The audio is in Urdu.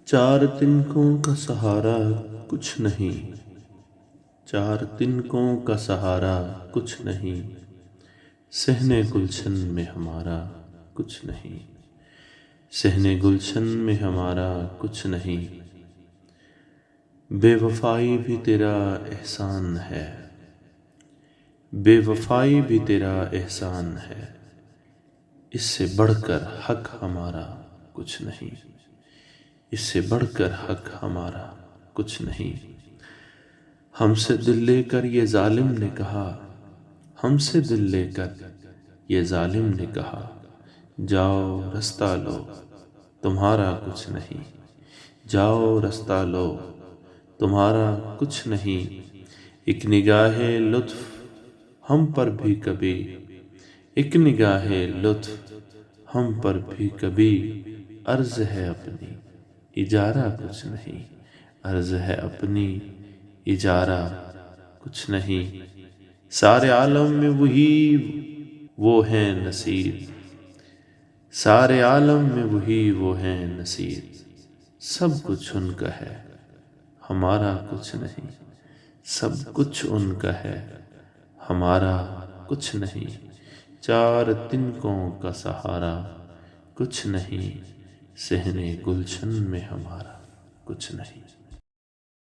چار تنکوں کا سہارا کچھ نہیں، چار تنکوں کا سہارا کچھ نہیں، صحن گلشن میں ہمارا کچھ نہیں، صحن گلشن میں ہمارا کچھ نہیں۔ بے وفائی بھی تیرا احسان ہے، بے وفائی بھی تیرا احسان ہے، اس سے بڑھ کر حق ہمارا کچھ نہیں، اس سے بڑھ کر حق ہمارا کچھ نہیں۔ ہم سے دل لے کر یہ ظالم نے کہا، ہم سے دل لے کر یہ ظالم نے کہا، جاؤ رستہ لو تمہارا کچھ نہیں، جاؤ رستہ لو تمہارا کچھ نہیں۔ ایک نگاہ لطف ہم پر بھی کبھی، ایک نگاہ لطف ہم پر بھی کبھی، عرض ہے اپنی اجارہ کچھ نہیں، عرض ہے اپنی اجارہ کچھ نہیں۔ سارے عالم میں وہی وہ ہیں نصیر، سارے عالم میں وہی وہ ہیں نصیر، سب کچھ ان کا ہے ہمارا کچھ نہیں، سب کچھ ان کا ہے ہمارا کچھ نہیں۔ چار تنکوں کا سہارا کچھ نہیں، صحن گلشن میں ہمارا کچھ نہیں۔